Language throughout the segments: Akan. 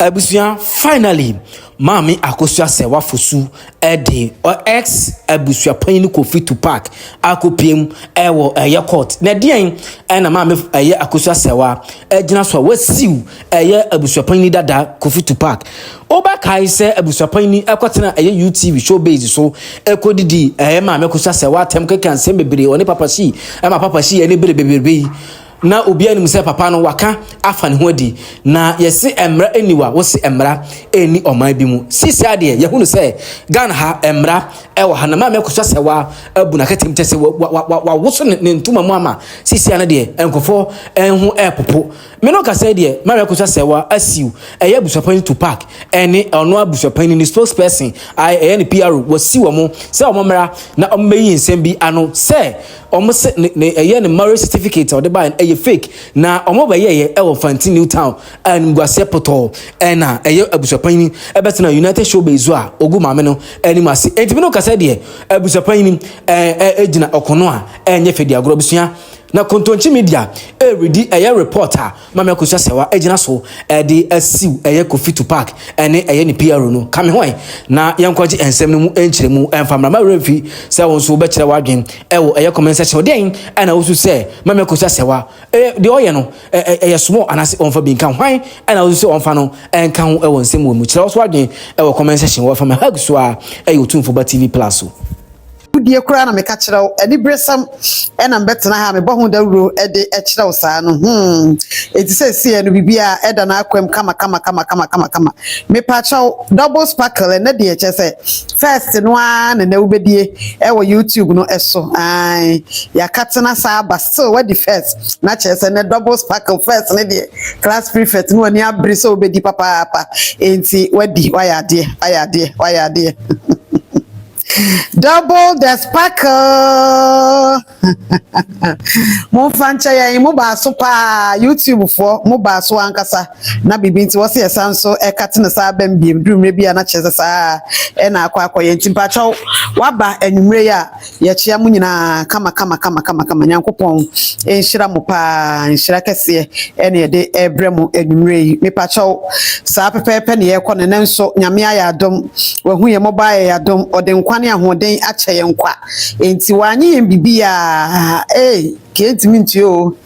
Abusua finally Mami Akosua Serwaa fosu ede or ex Abusuapani Kofi to park akopiem ewo court na dien na mami Akosua Serwaa ejina so wasiu Abusuapani dada Kofi to park oba kai se Abusuapani ekotena UTV show base so ekodidi mami Akosua Serwaa tem kekan se bebre oni papa shi ma papa shi ene bebre na obi anim se papa no waka afa ne hodi na yesi emra eniwa wo se emra eni oman bi mu sisi ade ye hunu se Ghana ha emra ewo ha na ma Akosua Serwaa abu na katim tese wa woso ne ntuma mu ama sisi ane de enkofo enhu epopo me no ka se de ma Akosua Serwaa asiu Abusuapani to park eni ono Abusuapani ni spokesperson ni PR wasiwo mo se omomra na ommeyi nsem bi ano se omo se ne marriage certificate or the buy fake na omo ba ye Fanti New Town and Gwase Poto na Abusuapani ebetena United Show base a ogu maame no animase enti no kasa de Abusuapani ejina okono a enye fedi agro bisua na kontonchi media ready reporter Mami Akosua Serwaa ejina so de asiu Kofi to park ene ni PR no kame hoy na yankwaje ensem no mu enchiremu enfamra ma refi se won so be kire wadwen ewo comment section den ana wosu se Mami Akosua Serwaa de oye no small anase onfa bi nkan hwan ana wosu se onfa no enka ho ewo nsem wo mu kire so wadwen comment section wo fa ma Abusuapani Otumfo ba TV Plus so die kura na meka kira eni bresam ena mbetena ha me bohu dawuro ede ekira wo saa no eti se no bibia eda na akwem kama me pacha double sparkle na de eche se first no na ubedie wo YouTube no eso ya katena saa ba still what the first na che se na double sparkle first ne de class prefect no ani abri so obedi papa enti wadi wayade double the sparkle mo fancha ya mo ba so pa YouTube for mo ba so ankasa na bibi nti wo se esanso ekatene sa bam biem dumre bia na chese sa na akwa nti mpacho waba enumre ya chia mu nyina kama nyankopon enhira mo pa enhira kese ene ye ebremu enumre me pacho sa pepepe ne ye kɔ ne nso nyame ayadom wahu ye mobile yadom odenkwane ahoden ache ye nkwa enti wanyi bibia kentimi ntio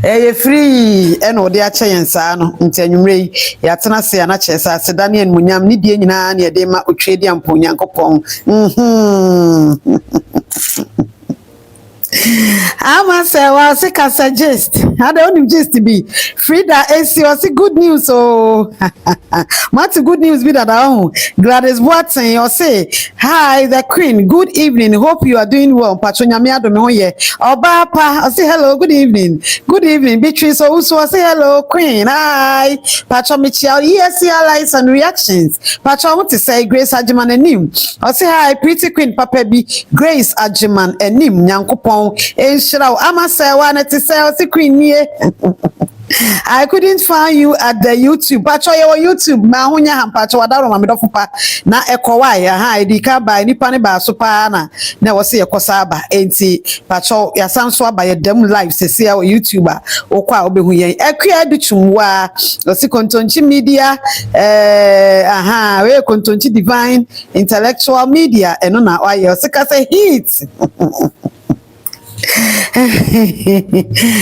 ye free ene ode ache ye nsa no enti anwumre ya tena se na chesa se Daniel munyam ni die nyina na ye de ma otwedi ampo nyankopon Ama Serwaa se ka suggest how the only gist be Frida AC or see good news what good news be that Gladys Watson or say hi the queen good evening hope you are doing well Patronya me adome ho ye oba pa I say hello good evening Beatrice also say hello queen hi Patro Michelle yes lights and reactions Patro want to say Grace Ajiman enim I say hi pretty queen papa bi Grace Ajiman enim nyankopon enshira ama Serwaa na ti say queen nie I couldn't find you at the YouTube. Pacho your YouTube ma hunya hampacho wadaro ma medofupa na ekowa ya ha edika ba nipa ne ba so pa na wo se ekosaba enti pacho ya sanso aba ye dem live sese ya YouTuber okwa obehu yen ekua duchumwa osi kontonchi media we kontonchi divine intellectual media eno na oye osika say hit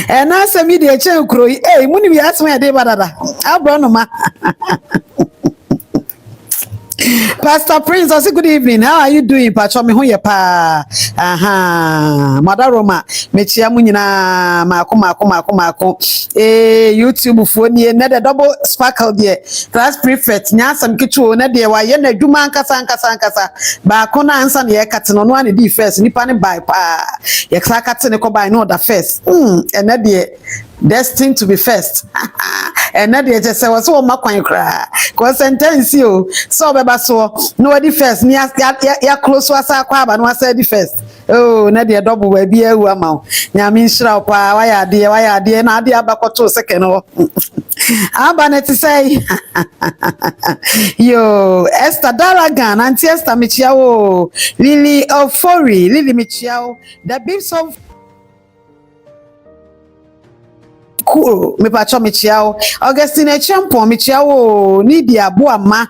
and as a media chen kro muni bi asma ya de badada abro ma Pastor Prince, I say good evening. How are you doing? Pacho me ho ye pa. Madaroma mechia mu nyina mako. YouTube fo nie na the double sparkle there. Class prefect nya asam kichu na de wa ye na adwuma ankasa. Ba ko na ansa na ye kate no no di first nipa ne bai pa. Ye kate ne ko bai no the first. And na de destined to be first. And na de just say was so makwan kra. Ko sentence you. So beba so no the first ni ya close wasa kwa aba no wasa the first. Oh na de double we bi ewu ama nyame nhira kwa waya de na ade abakoto second no aba na ti say yo Esther Dalagan anti Esther Michiao Lily Ofori Lily Michiao the beams of cool me pacho me chiao Augustine Champion me chiao Nidia Buama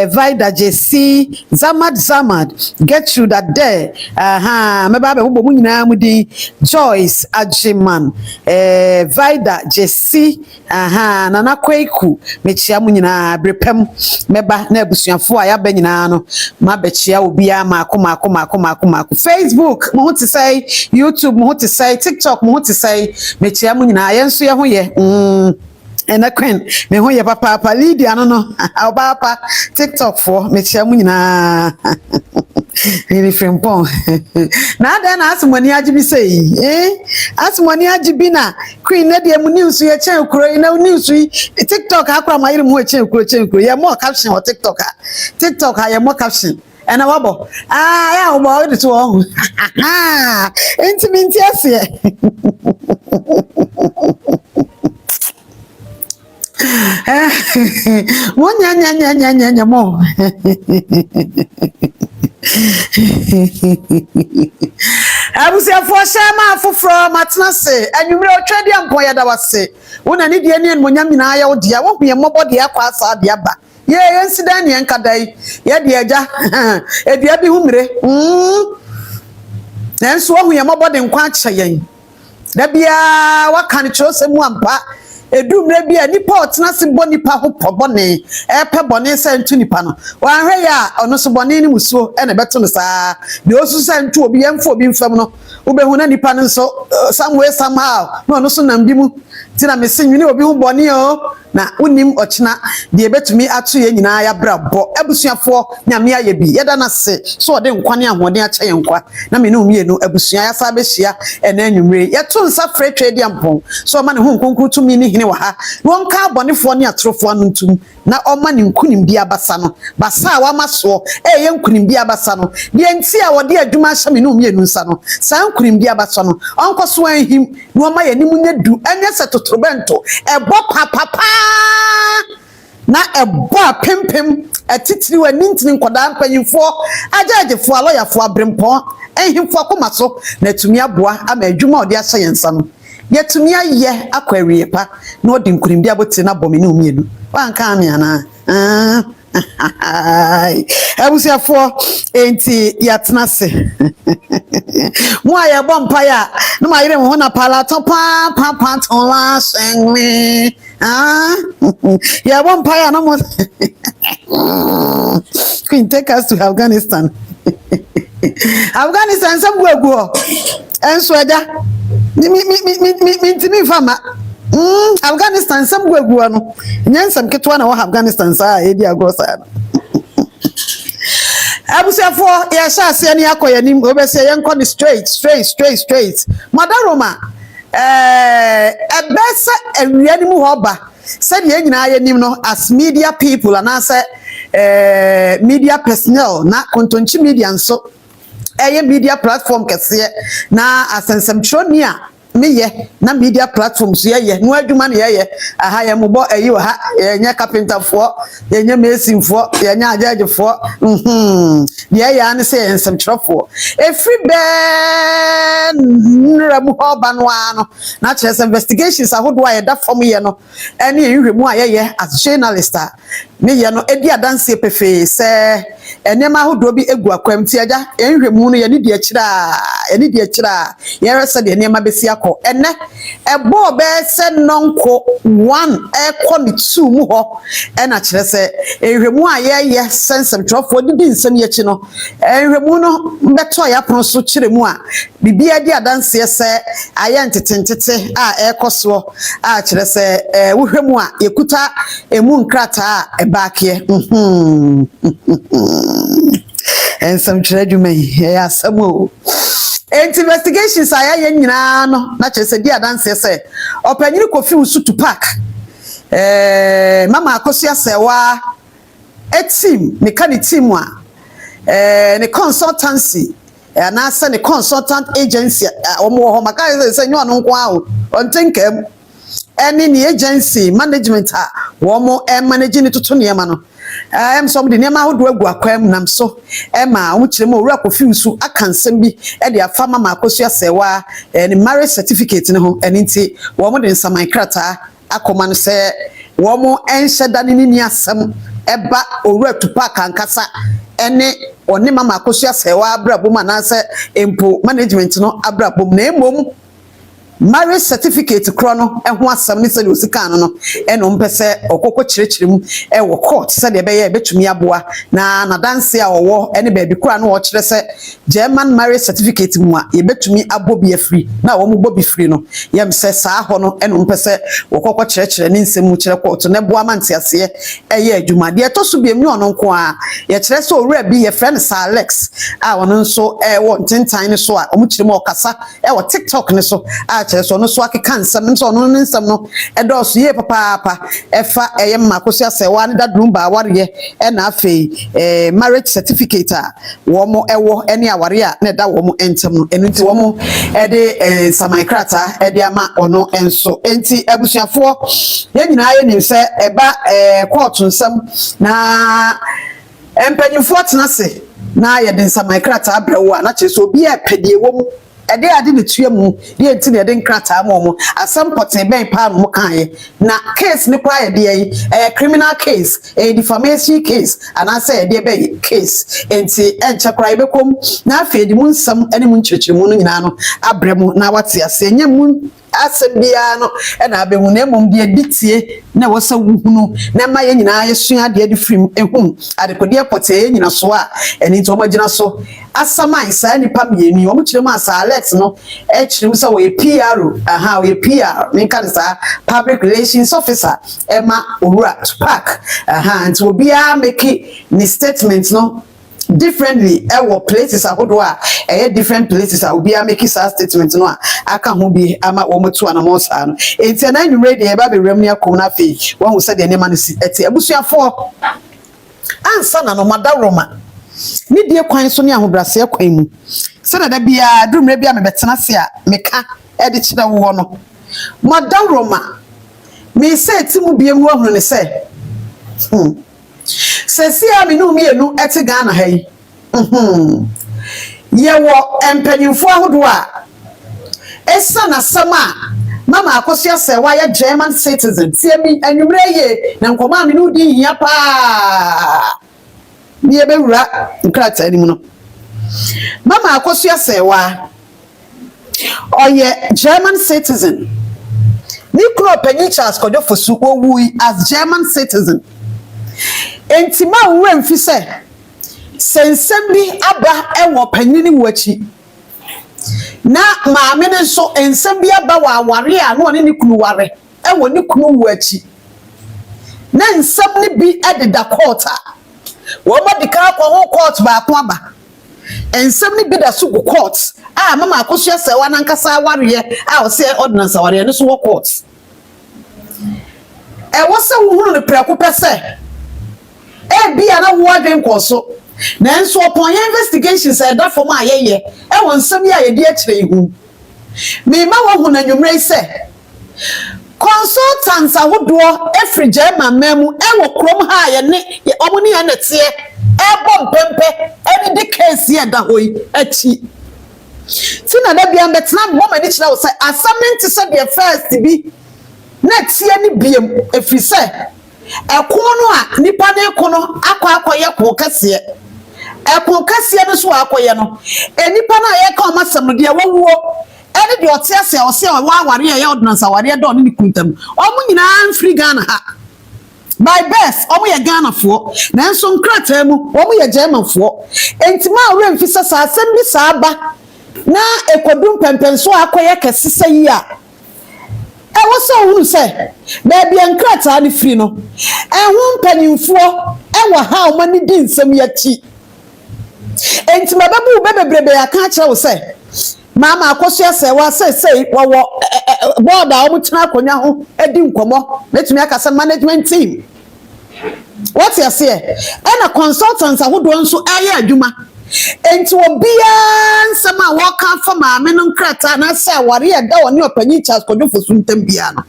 Vida JC Zamad get you that day me ba be wo mu nyina mudi Joyce Ajiman Vida JC Nana Kweku me chia mu nyina brepam meba na abusuafo a ya ba nyina no ma be chia obi ama akoma Facebook mo to say YouTube mo to say TikTok mo to say me chia mu nyina yenso ye ho ye ena kwen me ho ye papa Lydia no papa TikTok for me chia mu nyina ni frimpon na da na asmoni agibi sei asmoni agibi na queen na de mu news ye chen kuro na news TikTok akura ma yire mu chen kuro ye more caption on TikTok ye more caption ena wabo ya obo we to ho intimate ase mo nya mo Abusuafo shama afofro matna se anwumre otwade ampon ya da wase wona ne de ne monyam nyina ya odia wo hwe mmobọ de akwa asa de aba ye yensidan ne nkadai ye de agya edua bi humre nanso wo hwe mmobọ de nkwa acha yen da bia waka ne kyerosemu ampa edumre bia nipa otena se bo nipa ho pobone epe bone se ntu nipa no wanhwe ya ono so bone ni musuo ene beto no saa de osu se ntu obi yemfo obi mfam no ubehu na nipa no so somewhere somehow no ono so nambi mu tina mesinwi ni obi hu bone o na unim ochina de betumi atu ye nyina ya brabo abusuafo nyame aye bi yeda na se so ode nkwane ahode a kye nkwa na me no mienu abusua ya sa behia ena anwumre yeto nsa free trade ampon so ma ne hu nkonkru tumi ni hene wa ha wonka bonefo ne atrofo anu ntum na oma ne nkunim bia basa no basa wa maso ye nkunim bia basa no de enti a wode adwuma hye me no mienu nsa no sa nkunim bia basa no onkoso anhim no oma ye nimu nyedu anya se totorobento ebo papa na ebo apempem atitiri wa nintini nkoda mpanyimfo agagefo aloyafo abrempon ehimfo akomaso na tumi aboa ama adwuma ode ahye yensa no yetumi aye akwawie pa na odi nkurimbi aboti na bomi ne umienu wanka ame ana abusuafo enti yatena se mo aye bompa ya no ma yire mo na pala to pa ton la sengme ya bompa ya no mo Queen take us to Afghanistan Afghanistan some go enso aja mi fama Afghanistan some go no nyansam ketwa na wo Afghanistan sa e dia go sa abusuafo ya sha ase ne akoya nim obese yenko ni straight madaroma ebese awia nim ho ba se de nyina ya nim no as media people anase media personnel na kontonchi media nso media platform kese na asensemtroni a meye na media platforms ye no adwuma ne ye aha ye mobo wa ha ye carpenter fo ye mason fo ye ajaje fo ye ya ne se ensemtrofo every ben nramu hoba no ano na chese investigations ahodo ye da form ye no ene ehwemu a ye as journalist a me ye no edi adanse pefe se enema ahodo bi egu akwam ti aja ehwemu no ye ne die kira ye rese de enema besi ene ebo be se nonko 1 ekọ ni 2 mu ho ena kire se ehwemu a ye sensem trofo didi nsem ye chi no ehwemu no beto ya pon so kire mu a bibia di adanse se aye ntete a ekoso a kire se wohwemu a yekuta emu nkrata a ebakie ensem kire dwuma ya asamo investigations aya nyina no na chese dia dance se opanyini kofi usutu park mama Akosua Serwaa team mechanic team a ne consultancy na se ne consultant agency omo ho maka se nyo no nko awo ontenkem any ni agency management a womo manage ni toto niema no somebody niema ho do agu akwam nam so ma wo kire mo owura kofi nsu akansem bi de afama ma Akosua Serwaa ni marriage certificate ne ho eni nti womo de nsaman krata akoma no se womo enhyeda ni asem eba owura tupa kankasa ene oni mama Akosua Serwaa abrabom anase empo management no abrabom na emom marriage certificate krono eho asam ni se de osika no eno mpese okoko kirekirem wo court se de beye betumi aboa na danse a owo ene ba bi kura no wo kire se German marriage certificate mu a ye betumi abobi afri na wo mu bobi free no yem se saa ho no eno mpese okoko kirekire ni nsem mu kire court ne boa mantiase eye adwuma de to so biem ni ono nko a ye kire se owura bi ye friend Sir Alex a wono nso wo ntentan ni so a omu kire mu okasa wo TikTok ni so a so no so akeka nsam nso no nsam no edoso ye papa efa eyem Akosua Serwaa ne dadrum ba aware na afei marriage certificate a wo mo ewo ene aware a na da wo mo entem no enu nti wo mo de saman krata de ama ono enso enti abusuafo ye nyina ye nim se eba court nsam na empanyifo tenase na ye de saman krata abrawo a na cheso obi a pedie wo mu ede ade ne tuamu de enti ne de nkrata mo asam pote ben pa mo kan na case ne kwa ye de criminal case defamation case ana say de be case enti enchakra ibekom na afedi mu nsam ene mu nkyerkyeremu no nyina no abremu na wate ase nya mu asembia no na abehu na emom de ditie na wosa wuhunu na ma ye nyina ye sua de frim ehum adekode pote ye nyina so a eni nto magina so asaman sa nipa mieni omu kiremu asa Alex no kiremu sa we PR we PR menka sa public relations officer ema owura park nti obia make ni statement no differently places ahodo a different places obia make sa statement no aka ho bi ama wo moto anamo sa no enti na nwumre de ba be rem ne akom na fe wo hu se de ne ma no si eti abusuafo ansa na no madaroma ni die kwan so ne ahobrase kwan mu se na da bia dumre bia me betena se a meka e de kire wo no madaroma me se ti mu bia mu ahunu ne se Sesia minu mienu eti Ghana hai yewo empanyimfo ahodo a esa na sama mama Akosua Serwaa ya German citizen tiemi anwumre ye na nkoma minu di hia pa ni ebewura nkrata ni mu no mama Akosua Serwaa oye German citizen ni kro panyi Charles Kojofosu owui as German citizen entima wuwe mfise sensem bi aba ewo panyini wachi na maame ne so ensem bi aba wa aware a no ne ni kunu ware ewo ni kunu wachi na ensem ne bi ededa court a wo ma dika kwa ho court ba ko aba ensem ne bi da so go court a mama Akosua Serwaa na nkasa ware a o se ordinance ware ne so wo court wo se wo hunu ne preko pese bia na wo adwen koso na enso upon investigations that for my ye won nsam ya ye de akire ihu me ma wo hu na nwumre se consultants ahodo every German memu wo krom ha ye ne omuni ya nete bom pempe any the case ye da hoyi achi tina da bia betna mo mani kira wo se assignment se the first bi na tie ni biem efri se ekono a nipa ne ekono akwa ko kase ekon kase no so akoye no enipa na ye ka omasam de wawuo ene de ote ase o se wa aware ye ordinance aware do ne kuntam omu nyina free Ghana ha by best omu ye Ghana fo na enso nkrata mu omu ye German fo entima awre mfisa sa asem bi sa aba na ekodum pempenso akoye kasisa yi a ewo so hunu se baby enkrata ni free no ehun panimfo ewo ha o mani di nsem yachi entima babu bebebrebe aka kire wo se mama Akosua Serwaa say wo board a omutena akonya ho edi nkomo letumi akasa management team what you say and consultants ahodo nso aye adwuma enti obia nsama waka fa maame no nkrata na se aware ya da woni opanyi Charles Kojofosu ntam bia no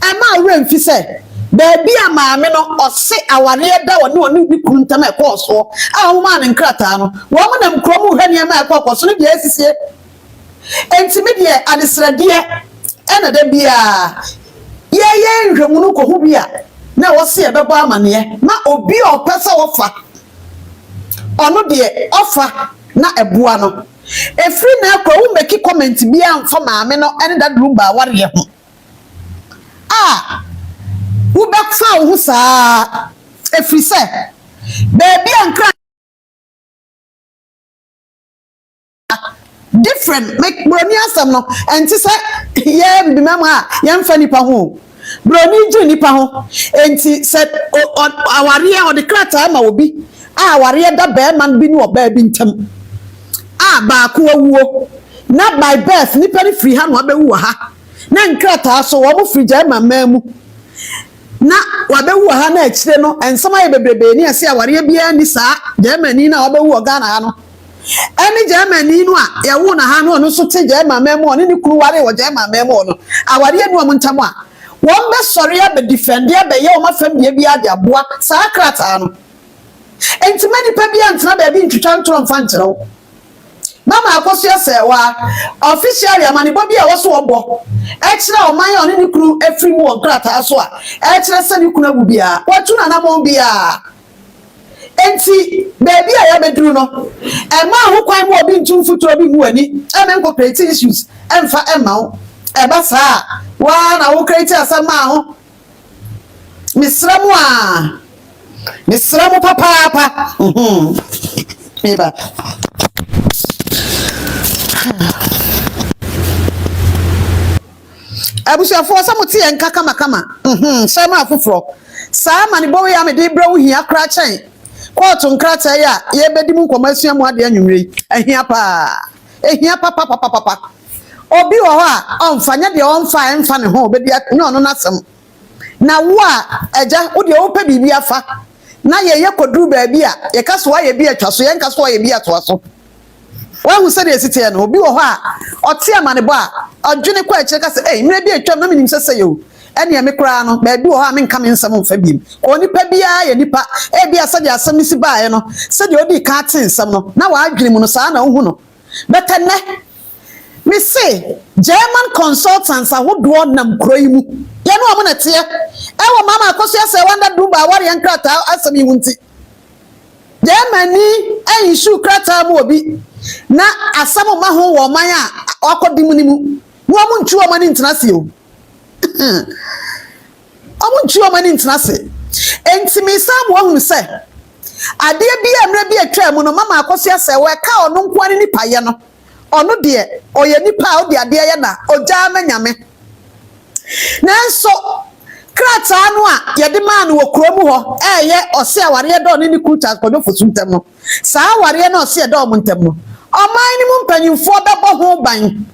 Emma wen fi say baby a maame no ose aware da woni ni kuntam e ko so a wo ma ne nkrata no wo mo nam krom hwe ne ma e ko so no de asisie enti me de adesrade ena da bia ye nhwemu no ko hu bia na wo se e bebo amane ma obi opesa wo fa ono de ofa na eboa no efri na kwa wo make comment bia amfa maame no ene da rumba ware ye ho who back foul who sa if we say baby and cry different make brony asam no and say yeah be mama yam fa nipa ho brony ju nipa ho enti said aware or the krata ma obi aware da be man bi ni oba bi ntam ba ko awuo na by birth nipa ni free ha no abewu ha na nkrata so wo mo free jama mamu na wabewu ha na akire no ensama ye bebrebe ni ase aware bia ni saa Germany na wabewu Ghana ha no eni Germany no a ye wo na ha no no so te Germany memo oni ni kuru ware wo Germany memo no aware nu omuntam a won be sori ya be defend ya be ye o mafam bia de aboa saa krata no enti mani pa bia ntena be bi ntwitwa ntoro mfa nkyerɛw mama Akosua Serwaa officially amani bobi a wo so obo ekira oman ya oni ni kuru efri mu okrata so a ekira se ni kuna bubia watu na na mo bia enti baby a ya bedru no ema ho kwan mo obi ntumfuto obi mu ani eme nko create issues emfa ema ho eba saa wa na wo create asama ho misramu papa eba Abusuafo samuti enka kama sema afufro saa mani bowe ya me de bra wo hia kra chen kotu nkrata ya ye bedi mu nkomasua mu ade anwumre ehia papa obi wo ha onfanya de onfa enfa ne ho obedi no nasem na wo a eja wo de wo pa bibi afa na ye koduru ba bi a ye kaso wa ye bi atwaso ye nkaso wa ye bi atwaso wahu se de site no obi wo ho a ote amane bo a odwene kwa akire ka se mire bi atwam na minim sese yo ene me kra no ba bi wo ho a menka me nsam mfa biem ko nipa bia ye nipa bia se de asam si baaye no se de odi ka te nsam no na wa adwene mu no saa na ohu no betene me say German consultants ahodo nam kroyi mu ye no mo na te wo mama Akosua Serwaa nda duba ware yankrata asami hunti Germany ayi shu krata mu obi na asamu ma ho wo man a akodimu ni mu wo mu ntu o mani ntnase o omu ntu o mani ntnase entimi sam wo hu se ade bia mre bia twa mu no mama Akosua Serwaa ka ono nko ani ni paye no ono de oye nipa o de ade ye na oja manyame nanso krata anu a ye de man wo kromu ho eye ose aware do ni kuta kodo fosuntem no saa aware na ose do omuntem no oman ni mu mpanyimfo bebo ho ban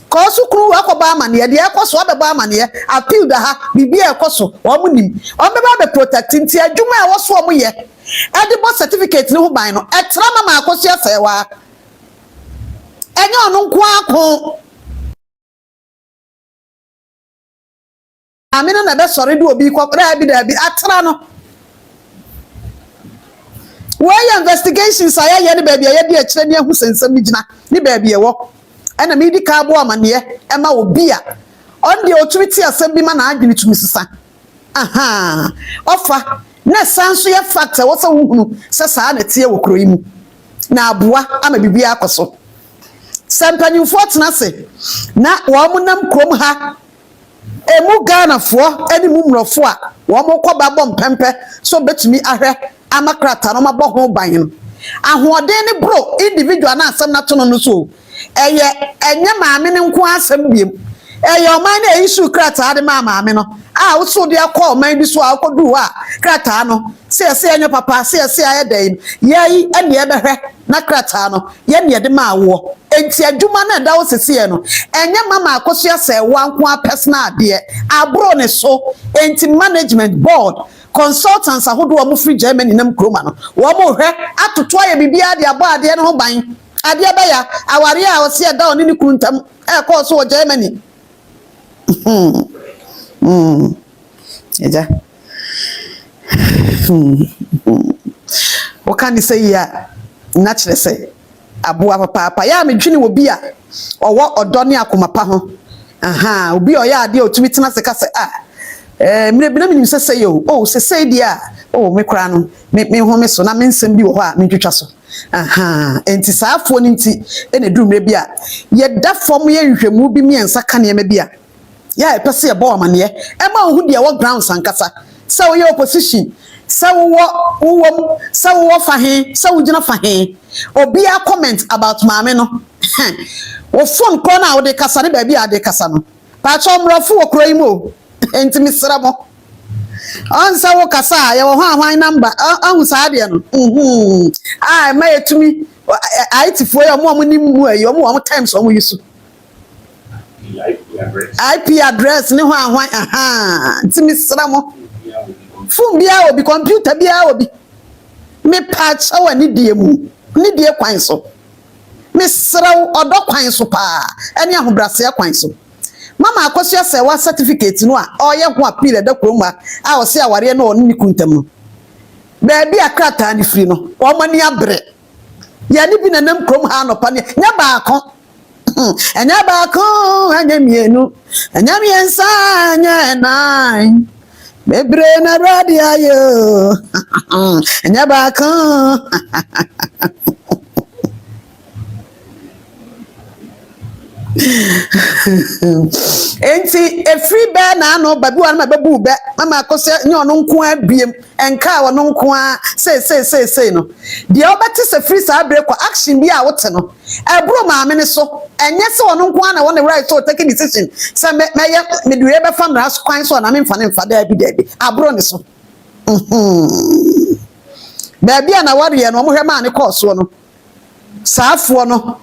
ko su kru akoba amane de ekoso bebo amane appeal da ha bibia ekoso wo munim o beba be protect nti adwuma e wo so o mu ye e de bo certificate ni ho ban no etra mama Akosua Serwaa enye onu nko akon amina na be sori do obi kokra bi da bi atra no why investigations aya ye ni baby aya bi a kire ni ahu sensam gina ni baby e wo ena me di ka bo amane e ma obi a on the authority asem bi ma na adwene tumi sisa ofa na sanso ye factor wo sa wuhunu se saa na tie wo kroyi mu na aboa ama bibia akoso sempanyimfo tena se na wo mu nam krom ha emu Ghana fo eni mu mrofo a wo mo koba bom pempe so betumi ahwe amakrata no mabɔ ho ban no ahoɔden ne bro individual na asɛm na to no so ɛyɛ enye maame ne nko asɛm biem ɛyɛ ɔman na issue krata de maame no a wo so de akɔ ɔman bi so a akɔdu a krata no se enye papa se ayɛ dan yai ene ɛbɛhwɛ na krata no ye ne de ma awo enti adwuma na da wo sese no enye mama Akosua Serwaa nko a personal de abro ne so enti management board consultants ahodo wo free Germany nam kroma no wo mo hwe atoto aye bibia de abo ade ne ho ban ade ba ya aware a wo se da oni ni kuntam e ko so Germany Eja. What can you say ya? Naturally say. Abua papa ya me dwene wo bi a owo odone akomapa ho aha obi o ya ade otumi tena se ka se mire bi na minim se say o se say dia o me kra no me ho me so na me nsem bi wo ho a me twetwa so aha enti saafo ni nti ene du mire bi a ye da fom ye nhwemu bi miensa ka ne ma bi a ya e pese ye bo amane e ma ohu dia wo ground sankasa se wo ye opposition se wo fa he se wo gina fa he obi a comment about maame no wo phone call na wo de kasa ne ba bi a de kasa no pa cho mrofo wo kro imo enti misra mo on sa wo kasa ye wo hwan number ahu sa de no ma yetumi aitifo ye mo ni mu ayi mo times o mo yusu IP address ne hwan enti misra mo phone bia obi computer bia obi me patch awani die mu ni die kwan so me sraw odo kwan so pa ene ahobrase kwan so mama Akosua Serwaa certificate no a oye ho appeal da kroma a o se aware no oni kuntam no ba bia krata ni free no o mani abre ya ni bi nanam krom ha no pa ne nya baako enya baako anya mienu enya miensa anya nine Mebre na radia yo. Enya baako. Enti e free bear na no babu an mababu be mama Akosua nye ono nko abiem enka wo no nko a say no de obeti se free sa break action bi a wote no ebro maame ne so enye se ono nko na won right so take decision se me duwe be fam ras kwan so na me mfa ne mfa da bi abro ne so ba bia na ware no mo hwe ma ne course no saafo no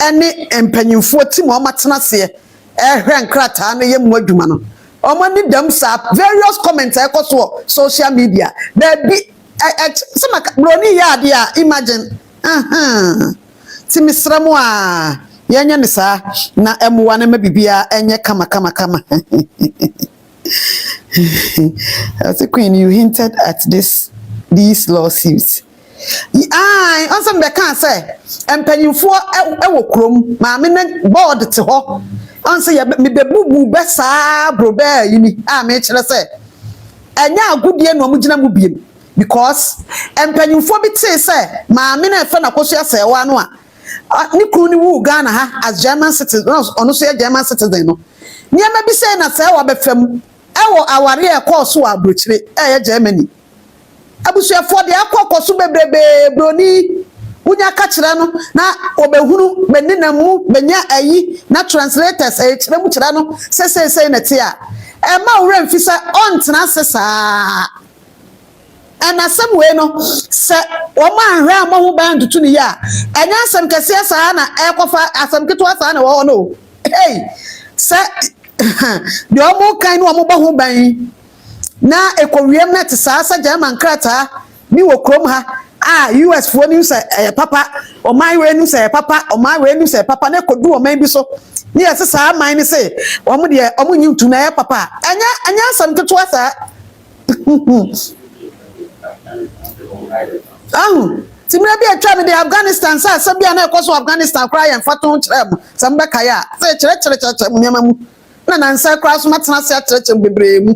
ene empanyimfo ti mo matena se ehwe nkrata na yemu adwuma no omo ni dam sa various comments ekoso social media na bi some broni ya ade a imagine ti misramo a yenya ne sa na emuwa na mabibia enye kama as a queen you hinted at these lawsuits. Answer me can say empanyimfo ewo krom maame ne board te ho answer ya me bebubu besa brobe yini me kire say enya agudie no amugina mu biem because empanyimfo bi te say maame na efa na Akosua Serwaa no a ni kru ni wu Ghana ha as German citizen ono so German citizen no niam bi say na Serwaa befam ewo aware e course wa brochire Germany Abusuafo de akokoso bebrebe broni unya ka kire no na obehunu benina mu benya ayi na translators kire mu kire no sesese na tie a ma wura mfisa ontena sesa ana samwe no se o ma hwe amahu ban tutu ni ya enya asem kese asa na ekofa asem keto asa na wo no hey se de o mo kan no o mo ba hu ban na ekowiem na tsasa German krata ni wo krom ha US fo ni say papa o my we ni say papa o my we ni say papa na kodu o man bi so ni yesesa man ni say o mo de o mo nyim tu na papa anya sam keto asa timira bi atwa me de Afghanistan sa bia na ekoso Afghanistan kra ya mfato kyerem samba kaya say kyere mu nyama mu na nansa kra so matena se kyere bebre mu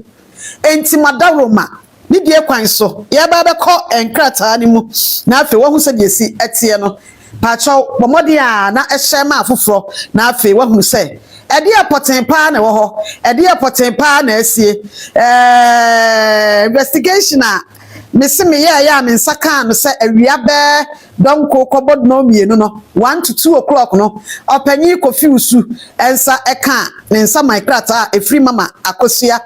enti madaroma ni die kwan so ye ba be ko enkrata ni mu na afi wo hu se de si etie no pa chaw bomode a na ehye ma afoforo na afi wo hu se ede apoten pa na wo ho ede apoten pa na asie investigation a mesime ya me nsaka no se awia be donko kobod no mienu no 1 to 2 o'clock no opanyi kofi usu ensa eka ne nsa maikrata efri mama Akosua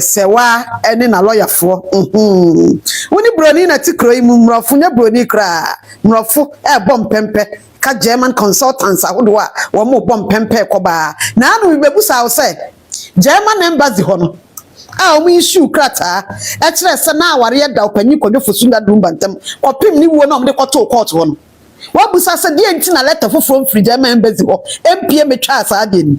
Serwaa ene na lawyer fo woni broni na tikro imu mrofo nya broni kra mrofo bom pempe ka German consultants ahodo a wo mo bom pempe koba na anu bebusa wo se German embassy ho no omu issue krata kire se na aware da opanyi kodwofo sunda dumbantam opim ni wo na omde koto court ho no wabusa se de enti na letter foforo mfiri German embassy ho MPA metwa asa de ni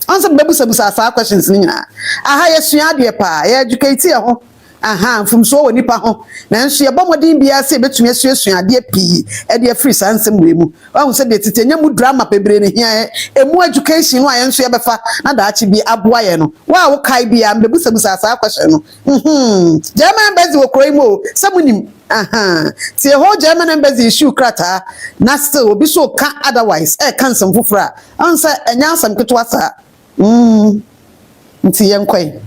Answer bebusa sa questions ni nyina. Aha yesua de pa, ye educate ye ho. Aha from so woni pa ho. Nanso ye bomodin bia se betumi asuasua de pi, e de free sansem we mu. Wa hu se de titenya mu drama pebre ne hia emu education no ayenso ye befa na da achi bi aboa ye no. Wa wo kai bia bebusa sa question no. German bezi wo kroi mo, samunim. Aha. Ti ho German embassy issue krata na still obi so ka otherwise kan some fufura. Answer enya some ketwa sa. Nti yenkwai.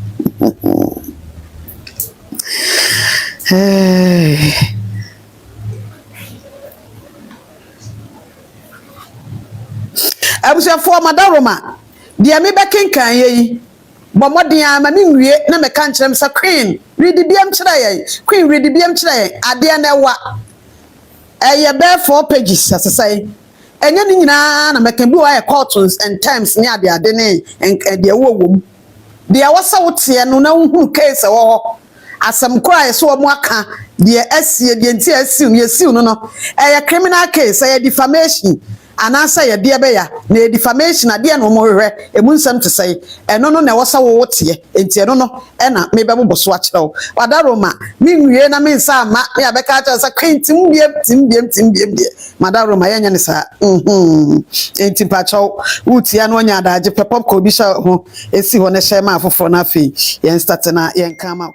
Abusuafo madaroma dia me bekenkan yi bomodin ama me nwie na me kan kyerem sa queen read biam kyerɛ yɛn queen read biam kyerɛ yɛn ade na ɛwa ɛyɛ be 4 pages asesai enye ni nyina na mekan bi wa courts and terms ne ade ne de ɛwɔ wom de awasa wote no na hu case wɔ hɔ asem kura so omo aka de asie de nti asiu no no ɛyɛ criminal case ɛyɛ defamation anasa ye de be ya na defamation ade na omo hwehwe emu nsem te sei eno no na wosa wo wote enti eno no e na me be bobo so a kyerɛw wadaroma me nwie na me nsa ama me abeka kyerɛ sa kwentim biem de madaroma yenya ne sa enti pa kyɛw wutia no nya adaje pepop ko bi sha ho esi ho ne hye ma afofo na afi yen start na yen kama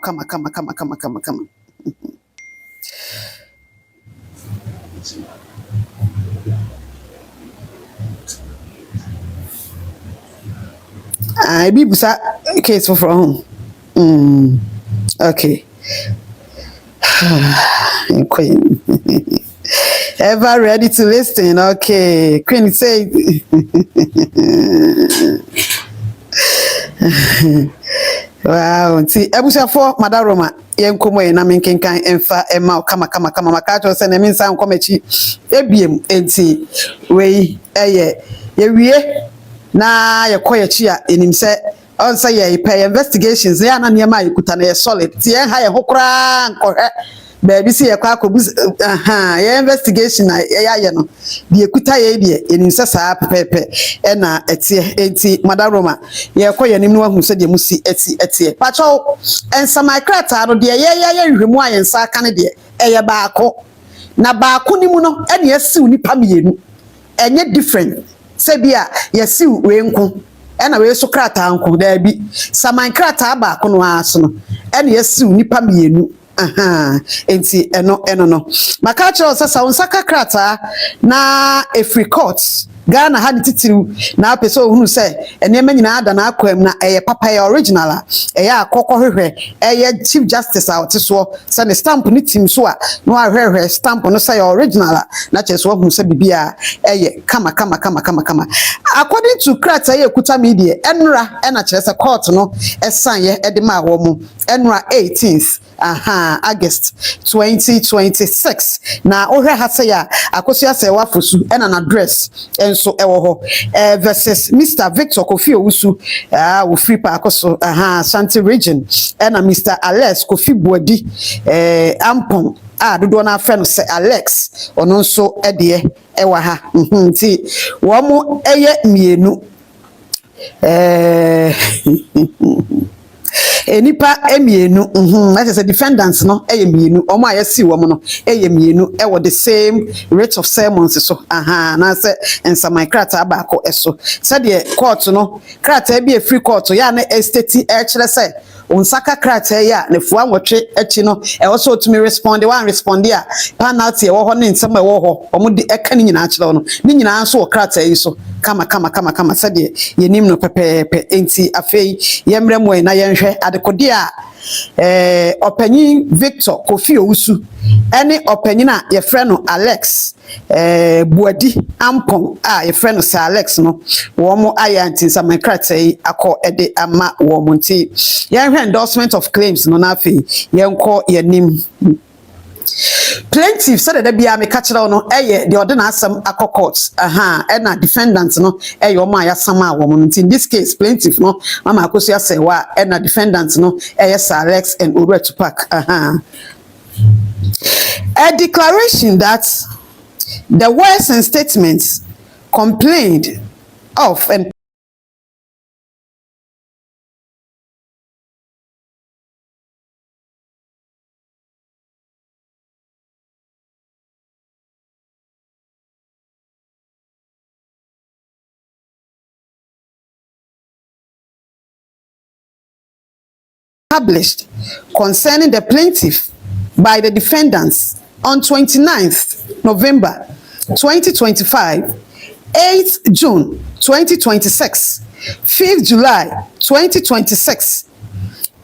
I be busa case for home. Okay. Queen. Ever ready to listen? Okay. Queen say wow, see Abusuafo madaroma yenkomo ye na menkenkan emfa ema kama makacho se na mensa nkomachi ebiem enti we eye yewie na yekoye chi a enim se on say ye pay investigations ya na niam yekuta na ye solid ti ye ha ye hokra nkohwe baby si ye kwa kobu ye investigation na ye no de yekuta ye de enim se saa pepepe e na etie enti madaroma ye koye nim no hu se de musi etie pacho ensa my krata no de ye hwemu ayensa aka ne de eye baako na baako ni mu no e de asiw nipa mienu enye different sebia yesi we nko ena we so krata nko da bi saman krata ba ko no aso no ena yesi nipa mienu enti eno no maka chiro sasa unsaka krata na free court Ghana had titiru na apeso hunu se enema nyina ada na akwam na eye papa ya original eye akokko hwehwe eye chief justice out so se ne stamp ni tim so a no ahwehwe stamp no say original na cheso hunu se bibia eye kama according to krata ye kuta media enra na chese court no esan ye edema wo mu enra 18th August 2026 na ohwe ha se ya Akosua Serwaa fosu ena na address enso ewo ho versus Mr. Victor Kofi Owusu wo free pa akoso Shanti region ena Mr. Alex Kofi Buadi ampon dodo na afre no se Alex ono nso ede ewa ha nti wo mo eye mienu enipa emienu that is a defendants no emienu omo ayesi wo mo no emienu e wo the same rate of sermons so na se ensa my krata abako eso said the court no krata bi free court ya na estate e kire se unsaka krata ya ne fuwa nwotwe echi no e wo so to me respond one respond ya penalty e wo ho ne nsem e wo ho omo de eka ni nyina kire no ni nyina so krata yi so kama said the yenim no pepepe enti afei yemre mo na yenhwe adekode a opanyin Victor Kofi Owusu ene opanyin a ye frɛ no Alex Buadi ampon a ye frɛ no Sir Alex no wo mo ayanti samankratai akọ ede ama wo mo nti yenhwe endorsement of claims no na afei yenko yenim plaintiff said that bia me catch no eye the order asem akokot na defendant no eye o ma yasam a wo in this case plaintiff no mama Akosua Serwaa na defendant no eye Sir Alex and Oruetu Park a declaration that the words and statements complained of and published concerning the plaintiff by the defendants on 29th November 2025, 8th June 2026, 5th July 2026,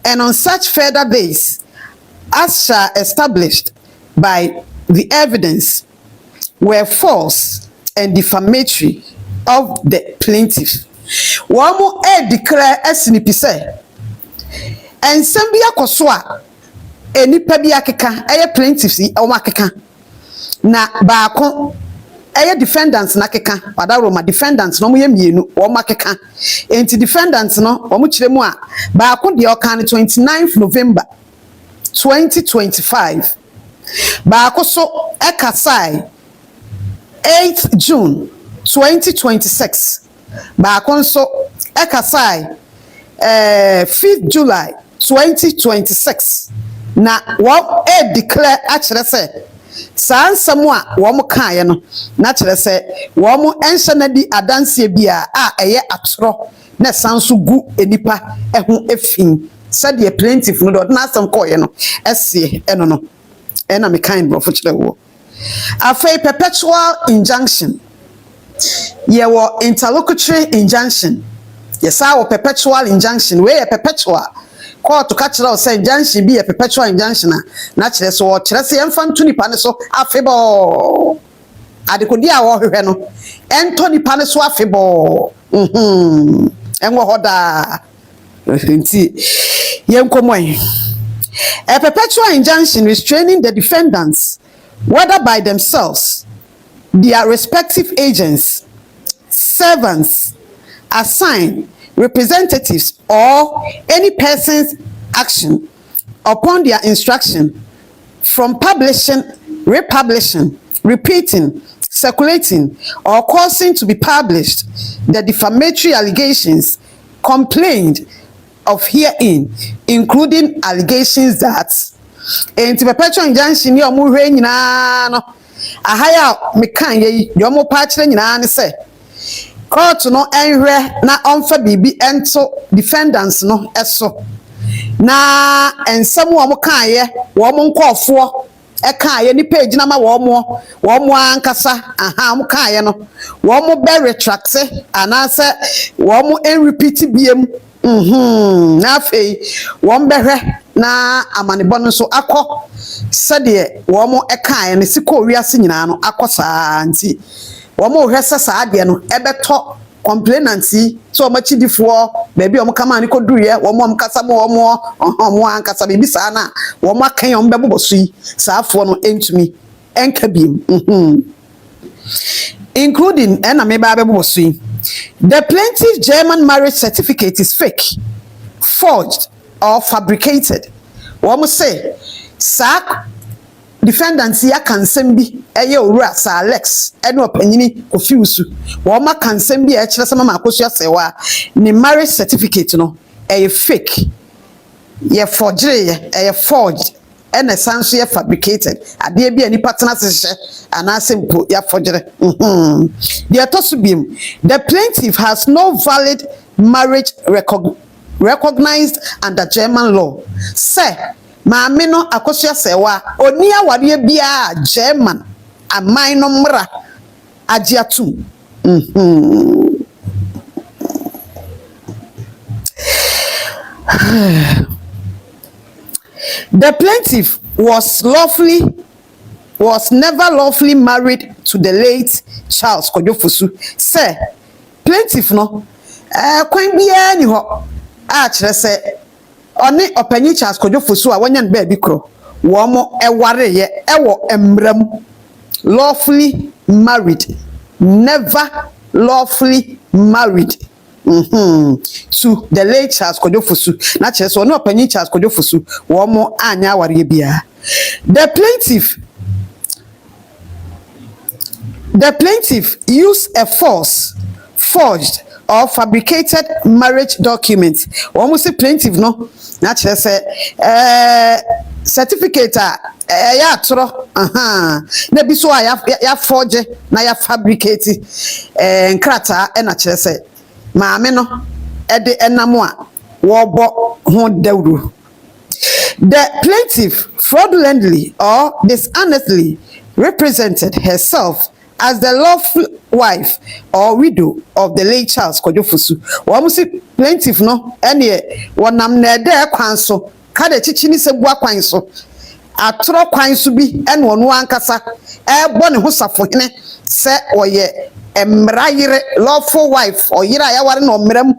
and on such further days as shall established by the evidence were false and defamatory of the plaintiff. Wamo declare esinipise ensem bi Akosua enipa bi akeka eye plaintiffs o makeka na baako eye defendants na keka wadaro ma defendants no mo ye mienu o makeka enti defendants no o mo kire mu a baako de o kan 29th November 2025 baako so ekasai 8th June 2026 baako so ekasai 5th July 2026 na wo declare a kire se sansam a wo mo kan ye no na kire se wo mo enhye na di adanse bia a eye atoro na sanso gu enipa eho efin said the plaintiff no do na asam ko ye no ese eno no ena me kind bro for kire wo afei perpetual injunction ye wo interlocutory injunction yes our perpetual injunction we a perpetual court to catch us say injunction be a perpetual injunction na kire so kire se emfa ntu nipa ne so afebo adekodi a wo hwehwe no ento nipa ne so afebo enwo hoda nti yenkomoy a perpetual injunction restraining the defendants whether by themselves, their respective agents, servants, assigned representatives, or any person's action upon their instruction from publishing, republishing, repeating, circulating, or causing to be published the defamatory allegations complained of herein, including allegations that enti perpetual injunction yo mo hwe nyina no ahaya me kan ye yo mo pa kire nyina ne se court no enhwe na onfa bibi ento defendants no eso na ensem wo mo kan ye wo mo nkofo e kan ye ni page na ma wo mo ankasa mo kan ye no wo mo be retract anase wo mo en repeat biem na fei won behwe na amanebo no so akọ sede wo mo ekan ne siko wiase nyina no akosa nti wo mo hwe sesa ade no ebeto complainancy so machidifo baby o mo kama ni koduye wo mo amkasa mo mo ankasa bibi sa na wo mo akan yo mbeboboso yi saafo no entumi enka biem including ena me ba beboboso yi. The plaintiff's German marriage certificate is fake, forged, or fabricated. What say? Sak defendants ya kansembi eye owura sa Alex eno opanyini confuse. Woma kansembi e kire sama Akosua Serwaa ni marriage certificate no fake. Ye forged. And essentially fabricated. Ade bia ni partner sehye ana simple ya forgery. The plaintiff has no valid marriage recognized under German law. Say, maame no Akosua Serwaa oni aware bia German aman no mra agiatum. The plaintiff was never lawfully married to the late Charles Kojofosu. Say, plaintiff no, kwan biya ni ho, kire se, oni opanyi Charles Kojofosu a wanyan baby kro, womo eware ye, ewo emram, lawfully married, never lawfully married. To the late Charles Kojofosu. Na kire so no opanyi Charles Kojofosu wo mo anya aware bia. The plaintiff used a false, forged, or fabricated marriage document. Wo mo say plaintiff no na kire se certificate ya atoro na bi so ya forge na ya fabricate nkrata na kire se maame no ede enamo a wo bo ho dawru The plaintiff fraudulently or dishonestly represented herself as the lawful wife or widow of the late Charles Kojofusu. Wamusi plaintiff no ene wonam na ede kwan so kada chichi ni se bua kwan so atoro kwan so bi ene wono ankasa ebo ne ho safohene se oye emrayire lawful wife or yira ya ware no mram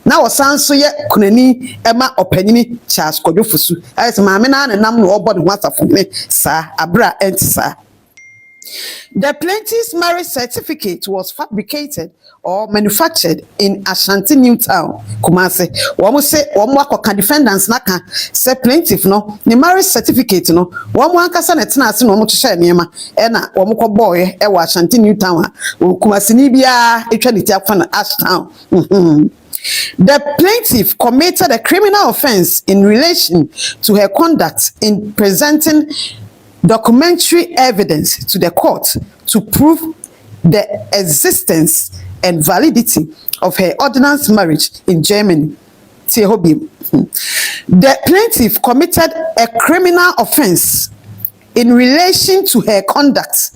na wosan so ye kunani ema opanyini Charles Kojofusu ayes maame na nam no obo ne ho safohene sa abra entisa. The plaintiff's marriage certificate was fabricated or manufactured in Ashanti Newtown, Kumasi. Womu say womu akoka defendants naka say plaintiff no the marriage certificate no womu ankasa na tena ase no womu hye niema na womu kɔ boy e wa Ashanti Newtown Kumasi ni bia etwa ne ti afa na Ashtown. The plaintiff committed a criminal offense in relation to her conduct in presenting documentary evidence to the court to prove the existence and validity of her ordinance marriage in Germany. The plaintiff committed a criminal offense in relation to her conduct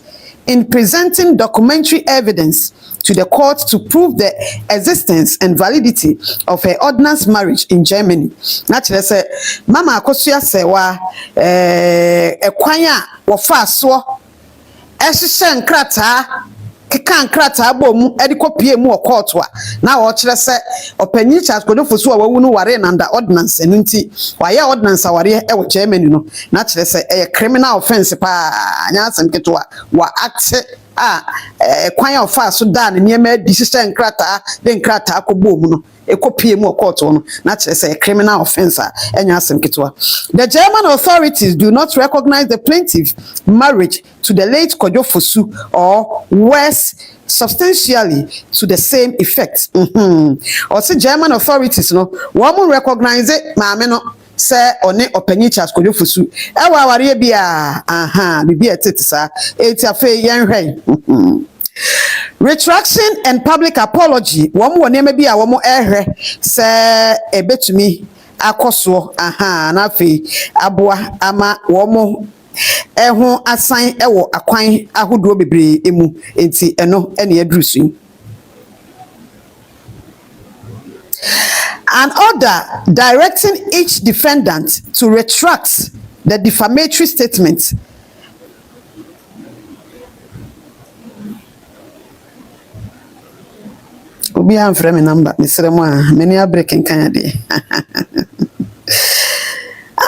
in presenting documentary evidence to the court to prove the existence and validity of her ordinance marriage in Germany. Naturally, say, Mama Akosua Serwaa, kwan a wofa so ehye nkrata keka nkrata bom edikopie mu court wa na wo kire se opanyi Charles Kojofusu a wawu no ware nanda ordinance nti waye ordinance ware e wo Germany no na kire se criminal offense pa anya asem keto wa act kwan a ofa so da ne niema decision nkrata de nkrata akobom no ekopie mu court no na kire se criminal offense anya asem keto. The German authorities do not recognize the plaintiff marriage to the late Kojofusu or worse substantially to the same effect. Also German authorities no woman recognize it maame no say one opanyi Charles Kojofusu e wa ware bia bibi etitisa eti afa yenhwen. Retraction and public apology woman woni ma bia woman ehwe say ebetumi Akosua na afi aboa ama woman eho asan ewo akwan ahodo bebre emu enti eno ene adrusu. An order directing each defendant to retract the defamatory statement obi am frame number misremo many are breaking kan dey.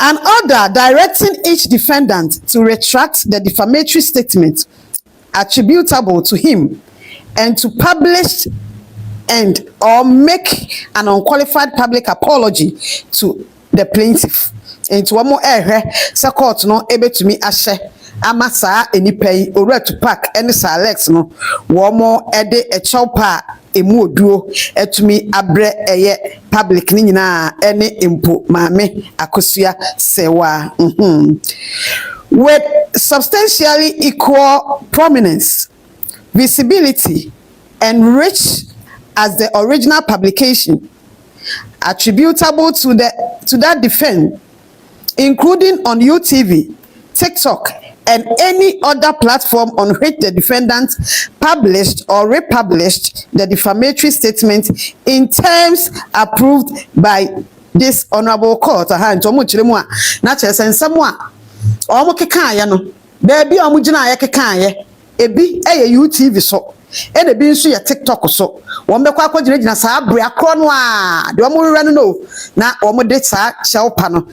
An order directing each defendant to retract the defamatory statement attributable to him and to publish and or make an unqualified public apology to the plaintiff. And to one more se court no ebetumi ahye amasa enipai owura to park any Alex no one more ede echaupa emu oduo etumi abre eye public ni nyina ene impo maame Akosua Serwaa with substantially equal prominence, visibility and reach as the original publication attributable to that defense, including on UTV, TikTok, and any other platform on which the defendant published or republished the defamatory statement in terms approved by this honorable court. Ntomo chiremu a na chese nsam a omo keka ya no baby omo gina ya keka ya ebi UTV so e de bi nso ya TikTok so won be kwa gina saa abre akro no a de omo rere no na omo de saa shelpa no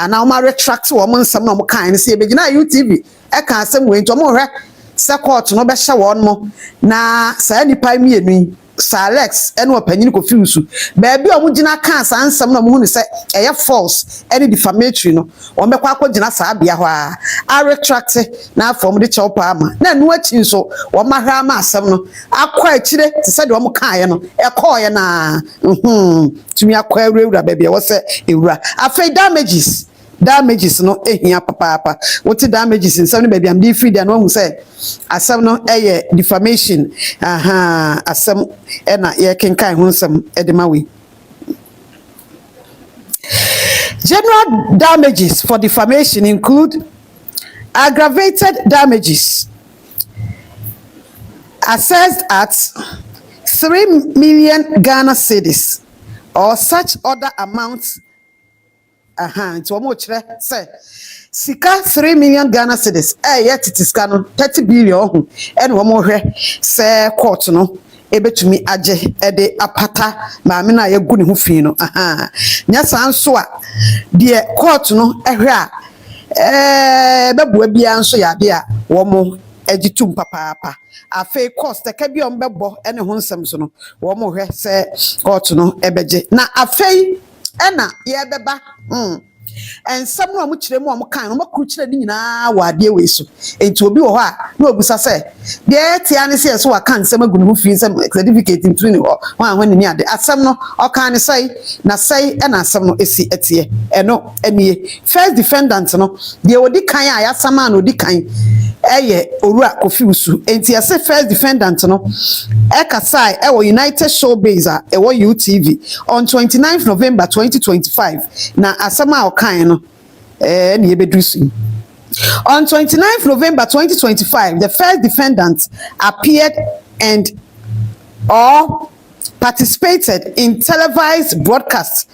na omo retract omo nsam na omo kan ne se be gina UTV e kan asem we nto omo hwe se court no be hye won mo na saa nipa mienu Alex ene opanyin ko fiusu baby omo gina kan saa nsam na omo hu ne se eye false any defamatory no won be kwa gina saa bia ho a retract na form de shelpa ama na nu achi nso won mahwa ama asem no akwa akire te se de omo kan ye no e call ye na tumi akwa ewura baby wo se ewura afei damages no ehia papa what damages in some baby am dey free there no hu say asem no defamation asem na ye kenkan hu nsem edema we. General damages for defamation include aggravated damages assessed at 3 million Ghana cedis or such other amounts. Nti omo kire say sika 3 million Ghana cedis yet it is 30 billion ho ene omo hwe say court no ebetumi age de apata maame na yagu ne ho fi no nya sanso a de court no ehwe a bebua bia nso ya de a womo agitum papa afa cost ka bi on bebo ene ho nsem so no womo hwe say court no ebeje na afa ena ye beba ensam no mo kire mo kan no makru kire ni nyina wa ade we so enti obi wo ho a na obusa se de tia ne se so wa kan nsam agunu ho fi nsam certificate ntri ni ho ho ni ade asam no o kan ne sai na sai ena asam no esi etie eno enie first defendant no de odi kan a ya sama na odi kan eye Owura Kofi Usu enti ase first defendant no ekasai ewo United Showbiz a ewo UTV on 29th November 2025 na asama okan no na yebedrusu. On 29th November 2025 the first defendant appeared and or participated in televised broadcasts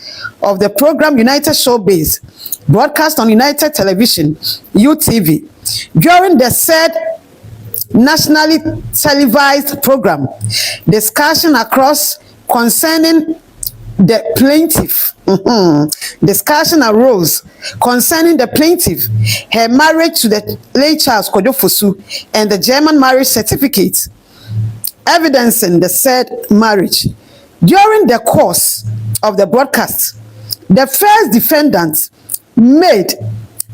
of the program United Showbiz broadcast on United Television UTV during the said nationally televised program. Discussion across concerning the plaintiff. Discussion arose concerning the plaintiff, her marriage to the late Charles Kojofosu, and the German marriage certificate evidencing the said marriage. During the course of the broadcast, the first defendant made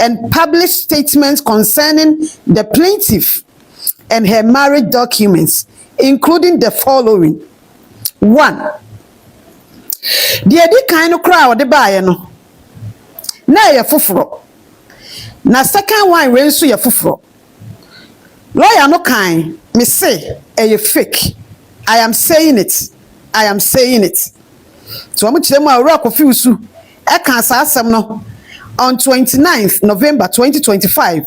and published statements concerning the plaintiff and her marriage documents, including the following. 1. The edi kind of crowd the buyer no. Na ye fufuro. Na second one we nso ye fufuro. Lawyer no kind me say e fake. I am saying it. I am saying it. So amu kire mu Owura Kofi Usu e kan asem no on 29th November 2025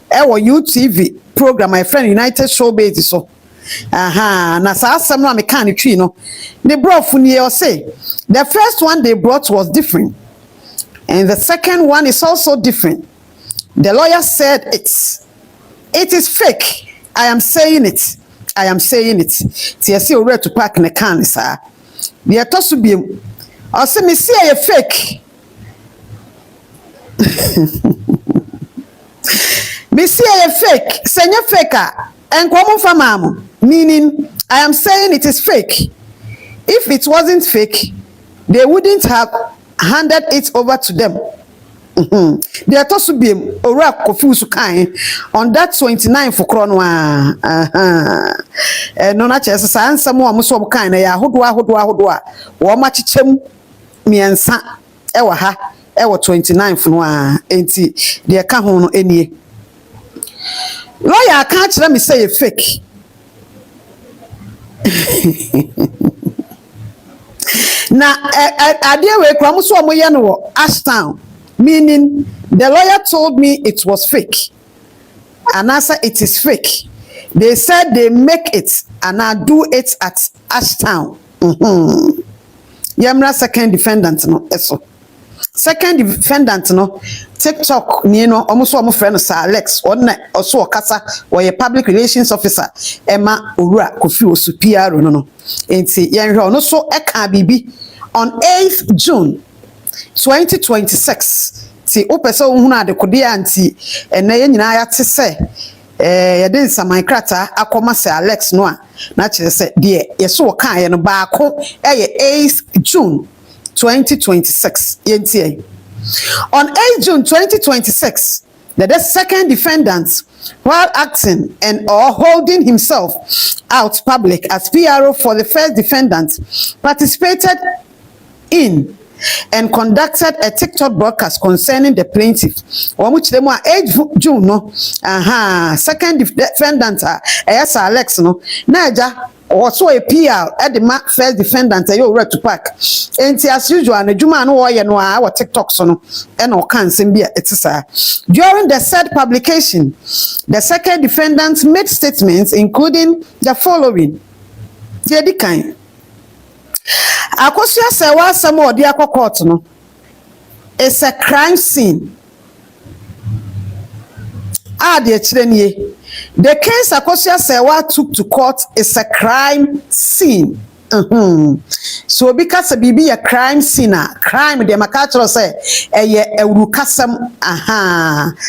ewo UTV program my friend United Showbiz so na asem no me kan twi no the brofu ni o say the first one they brought was different and the second one is also different. The lawyer said it is fake. I am saying it. I am saying it. TSC Owura to park ne kan sa the atosu biem o say me see e fake. Me see a fake, senya faker, and common famam. Meaning, I am saying it is fake. If it wasn't fake, they wouldn't have handed it over to them. They are to be Owura Kofi Usu kind on that 29 for Kronwa. No, not just a some more Muslim kind. Hodwa, or much chem me and sa ewa ha. Ewo 29th no a enti de ka ho no enie lawyer ka kire me say fake na ade we kwa mo so mo ye no wo Ashtown, meaning the lawyer told me it was fake and answer it is fake. They said they make it and I do it at Ashtown. Yamra second defendant no eso. Second defendant no TikTok ni no omuso omo friend Sir Alex on oso okasa or public relations officer Emma Owura Kofi Usu PR no enti yenhwe ono so eka bibi on 8th June 2026 ti opese ohunu adekode anti ene ye nyina ya te se ye den saman krata akoma Sir Alex no a na kire se de yeso kan ye no baako 8th June 2026. On 8 June 2026, the second defendant, while acting and or holding himself out public as PRO for the first defendant, participated in and conducted a TikTok broadcast concerning the plaintiff. On which they were 8 June, no, second defendant, yes, Alex, no, Naja, also a PR at the first defendant you read to pack and as usual and juma no wo ye no our TikTok so no and o kan sem bia etisa. During the said publication, the second defendant made statements including the following. Di kan Akosua Serwaa Serwaa odi court no, it's a crime scene. The case Akosua Serwaa took to court is a crime scene. So because a bibi a crime scene, crime de makatro say a urukasam,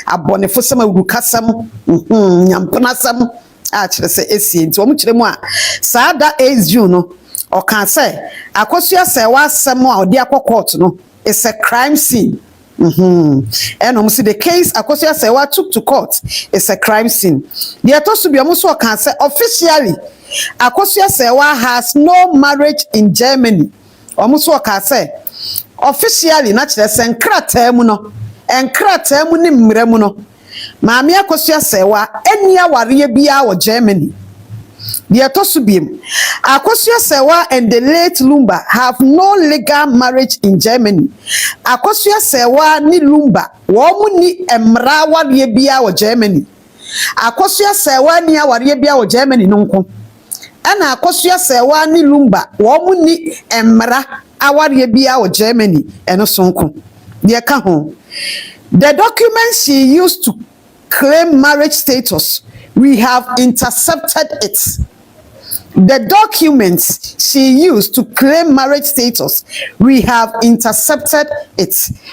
abonefusam urukasam, nyamponasam, actually say esi nti omu kire mu a saa da is you no or can say Akosua Serwaa Serwaa odi court no, it's a crime scene. And see the case Akosua Serwaa took to court is a crime scene. The atosu bi omuso can say officially Akosua Serwaa has no marriage in Germany. Omuso can say officially naturally senkrata mu no enkrata mu ni mmere mu no maami Akosua Serwaa eni aware bia wo Germany. The Atosubim, Akosua Serwaa and the late Lumba have no legal marriage in Germany. Akosua Serwaa ni Lumba, womu ni emra wariebia wa Germany. Akosua Serwaa ni wariebia wa Germany nunku. Ana Akosua Serwaa ni Lumba, womu ni emra awariebia wa Germany eno sonku. The documents she used to claim marriage status, we have intercepted it. The documents she used to claim marriage status, we have intercepted it.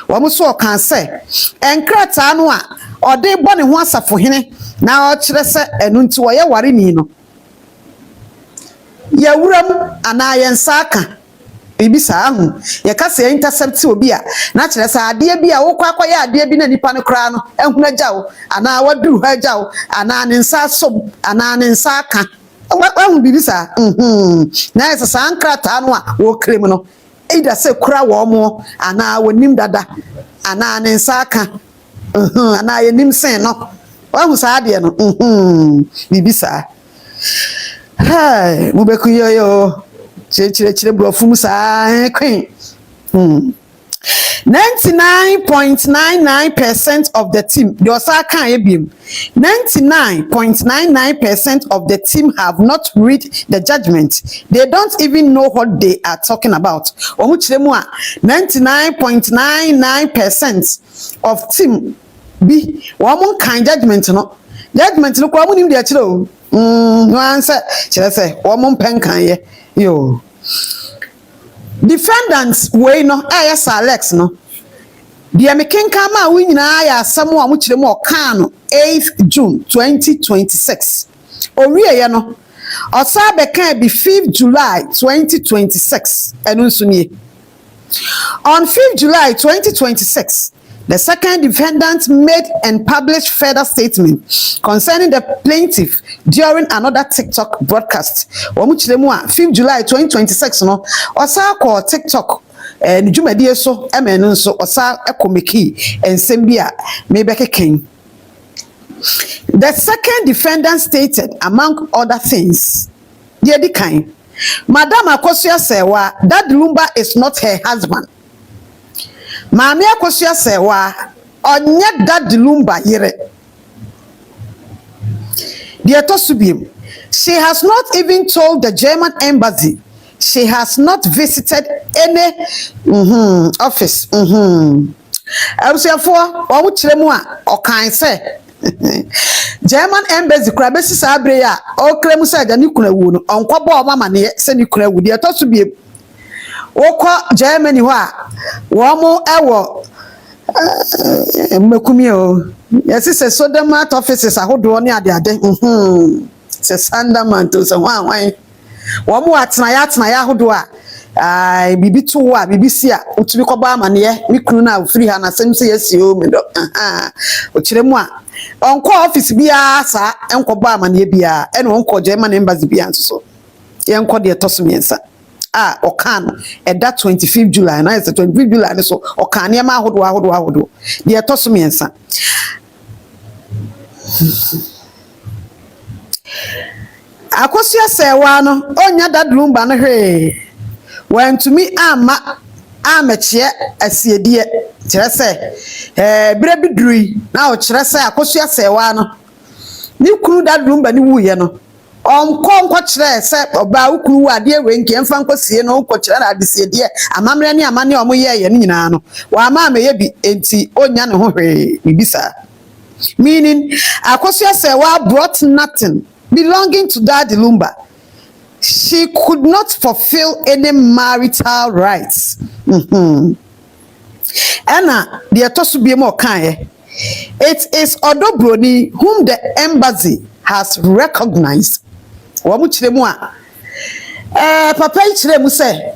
Wamuso can say, enkrata no a ode bone ho asafo hene na o kire se enu nti wo ye ware ni no. Ya wuram ana yensaka bibisa ahu ye ka se intercept obi a na kire se ade bi a wo kwa ya ade bi na nipa no kra no ehuna jawo ana waduru ha jawo ana ne nsa som ana ne nsa aka wahu bibisa na esa sankrata no a wo krem no either se kura wo mo ana wonim dada ana ne nsa aka ana ye nim sen no wahu sa ade no bibisa hai mubeku yoyo chire brofum sa queen 99.99% of the team, the Osaka Ebim, 99.99% of the team have not read the judgment. They don't even know what they are talking about. 99.99% of team be one kind judgment no. Judgment look what we need to no answer. Shall I say one pen can yo. Defendants we no ayes Alex no. The American kama we nyina ya asamo a muchire mo kan no 8th June 2026. Oriye ye no. Osa be kan be 5th July 2026. Enu nso nie. On 5th July 2026, the second defendant made and published further statement concerning the plaintiff during another TikTok broadcast. Wamuchire mu a 5th July 2026 no. Osa ko TikTok Nijumadi so emenu so osa ekomeki ensem bia mebeke ken. The second defendant stated, among other things, the kind, Madam Akosua Serwaa, that Lumba is not her husband. Mami Akosua Serwaa, onye that Lumba yere. The Atosubim, she has not even told the German embassy. She has not visited any office. Abusuafo owo kire mu a okan say German embassy kura besi sabre ya o kire mu say ni kuna wu no onko ba o mama ne se ni kuna wu de to so biem wokọ Germany ho a wo mo ewo mmekumi o yesi se sodemat offices ahodo ne ade se sandaman to se hwan Wamu atna ya hodo a bibi to a bibi si a otumi koba amane mi kunu na free ha na sem se yesi o me do o kire mu a onko office bia sa enkoba amane bia e no onko German embassy bia so ye enko de tosumiensa okan e that 25th July na is 25th July so okan ya ma hodo de tosumiensa Akosua Serwaa no onya that lumba no hwe wantumi ama amechie asiedie kire se bire biduri na o kire se Akosua Serwaa no ni kunu that lumba ni wuye no onko kire se oba ukunu ade we nke mfa nkosie no onko kire na adesiedie amamre ni amane omoye ye ni nyina no wa ama ameye bi enti onya ne ho hwe bibisa meaning Akosua Serwaa brought nothing belonging to Daddy Lumba. She could not fulfill any marital rights. Anna, the atosubi mo kanye. It is Odobroni whom the embassy has recognized. Wamu chiremu a. Papa chiremu se.